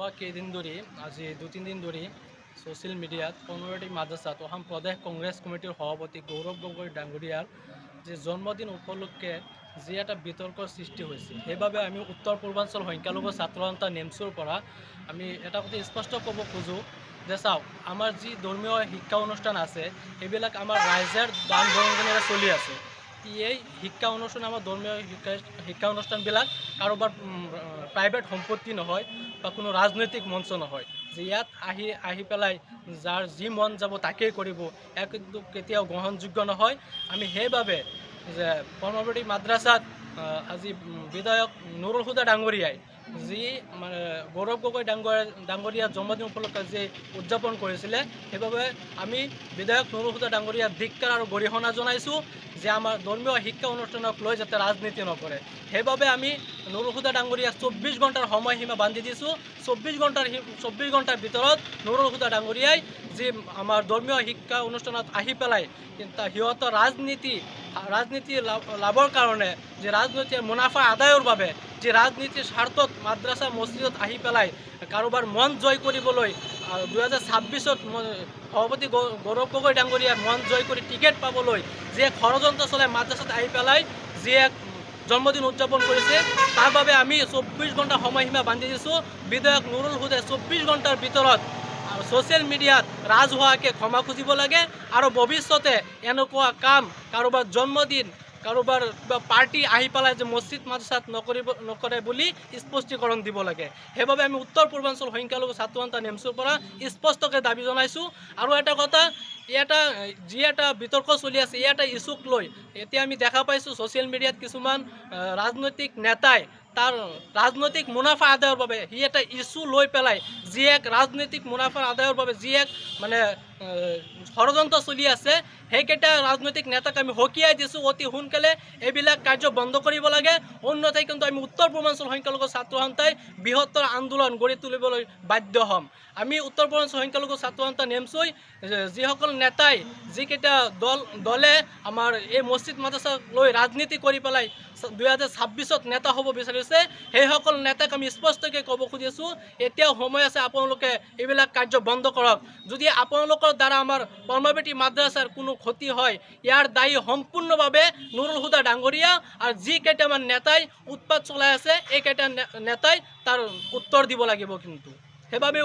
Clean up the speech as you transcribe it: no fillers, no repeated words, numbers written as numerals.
যোৱা কেইদিন ধৰি আজি 2-3 দিন ধৰি ছ'চিয়েল মিডিয়াত কমিউনিটি মাদ্ৰাছাত অসম প্ৰদেশ কংগ্ৰেছ কমিটিৰ সভাপতি গৌৰৱ গগৈ ডাঙৰীয়াৰ যে জন্মদিন উপলক্ষে যি এটা বিতৰ্কৰ সৃষ্টি হৈছে, সেইবাবে আমি উত্তৰ পূৰ্বাঞ্চল সংখ্যালঘু ছাত্ৰ সন্থা নেমচুৰ পৰা আমি এটা কথা স্পষ্ট ক'ব খোজোঁ যে চাওক, আমাৰ যি ধৰ্মীয় শিক্ষা অনুষ্ঠান আছে সেইবিলাক আমাৰ ৰাইজৰ দান বৰঙণিৰে চলি আছে। এই শিক্ষা অনুষ্ঠান আমাৰ ধৰ্মীয় শিক্ষা অনুষ্ঠানবিলাক কাৰোবাৰ প্ৰাইভেট সম্পত্তি নহয় বা কোনো ৰাজনৈতিক মঞ্চ নহয় যে ইয়াত আহি পেলাই যাৰ যি মন যাব তাকেই কৰিব, ইয়াক কিন্তু কেতিয়াও গ্ৰহণযোগ্য নহয়। আমি সেইবাবে যে কৰ্মৱতী মাদ্ৰাছাত আজি বিধায়ক নুৰুল হুদা ডাঙৰীয়াই যি মানে গৌৰৱ গগৈ ডাঙৰীয়াৰ জন্মদিন উপলক্ষে যি উদযাপন কৰিছিলে, সেইবাবে আমি বিধায়ক নুৰুল হুদা ডাঙৰীয়াৰ ধিক্কাৰ আৰু গৰিহণা জনাইছোঁ যে আমাৰ ধৰ্মীয় শিক্ষা অনুষ্ঠানক লৈ যাতে ৰাজনীতি নকৰে। সেইবাবে আমি নুৰুল হুদা ডাঙৰীয়াক 24 ঘণ্টাৰ সময়সীমা বান্ধি দিছোঁ। 24 ঘণ্টাৰ ভিতৰত নুৰুল হুদা ডাঙৰীয়াই যি আমাৰ ধৰ্মীয় শিক্ষা অনুষ্ঠানত আহি পেলাই সিহঁতৰ ৰাজনীতি লাভৰ কাৰণে, যে ৰাজনীতিৰ মুনাফা আদায়ৰ বাবে, যে ৰাজনীতিৰ স্বাৰ্থত মাদ্ৰাছা মছজিদত আহি পেলাই কাৰোবাৰ মন জয় কৰিবলৈ 2026-ত সভাপতি গৌৰৱ গগৈ ডাঙৰীয়াৰ মন জয় কৰি টিকেট পাবলৈ যি এক ষড়যন্ত্ৰ চলাই মাদ্ৰাছাত আহি পেলাই যি এক জন্মদিন উদযাপন কৰিছে, তাৰ বাবে আমি 24 ঘণ্টা সময়সীমা বান্ধি দিছোঁ। বিধায়ক নুৰুল হুদাই 24 ঘণ্টাৰ ভিতৰত ছ'চিয়েল মিডিয়াত ৰাজহুৱাকৈ ক্ষমা খুজিব লাগে আৰু ভৱিষ্যতে এনেকুৱা কাম কাৰোবাৰ জন্মদিন, কাৰোবাৰ কিবা পাৰ্টি আহি পেলাই যে মছজিদ মাদ্ৰাছাত নকৰে বুলি স্পষ্টীকৰণ দিব লাগে। সেইবাবে আমি উত্তৰ পূৰ্বাঞ্চল সংখ্যালঘু ছাত্ৰ সন্থা নেমচুৰ পৰা স্পষ্টকৈ দাবী জনাইছোঁ। আৰু এটা কথা, যি এটা বিতৰ্ক চলি আছে, এই এটা ইছ্যুক লৈ এতিয়া আমি দেখা পাইছোঁ ছ'চিয়েল মিডিয়াত কিছুমান ৰাজনৈতিক নেতাই তাৰ ৰাজনৈতিক মুনাফা আদায়ৰ বাবে সি এটা ইছ্যু লৈ পেলাই যি এক ৰাজনৈতিক মুনাফা আদায়ৰ বাবে যি এক মানে ষড়যন্ত্ৰ চলি আছে, সেইকেইটা ৰাজনৈতিক নেতাক আমি সকীয়াই দিছোঁ, অতি সোনকালে এইবিলাক কাৰ্য বন্ধ কৰিব লাগে। অন্যথাই কিন্তু আমি উত্তৰ পূৰ্বাঞ্চল সংখ্যালঘু ছাত্ৰ সন্থাই বৃহত্তৰ আন্দোলন গঢ়ি তুলিবলৈ বাধ্য হ'ম। আমি উত্তৰ পূৰ্বাঞ্চল সংখ্যালঘু ছাত্ৰ সন্থা নেমচুই যিসকল নেতাই, যিকেইটা দলে আমাৰ এই মছজিদ মাদ্ৰাছাক লৈ ৰাজনীতি কৰি পেলাই 2026-ত নেতা হ'ব বিচাৰিছে, সেইসকল নেতাক আমি স্পষ্টকৈ ক'ব খুজিছোঁ, এতিয়াও সময় আছে, আপোনালোকে এইবিলাক কাৰ্য বন্ধ কৰক। যদি আপোনালোকৰ দ্বাৰা আমাৰ কৰ্মৱতী মাদ্ৰাছাৰ কোনো ক্ষতি হয়, ইয়াৰ দায়ী সম্পূৰ্ণভাৱে নুৰুল হুদা ডাঙৰীয়া আৰু যি কেইটামান নেতাই উৎপাত চলাই আছে, এইকেইটা নেতাই তাৰ উত্তৰ দিব লাগিব। কিন্তু সেইবাবে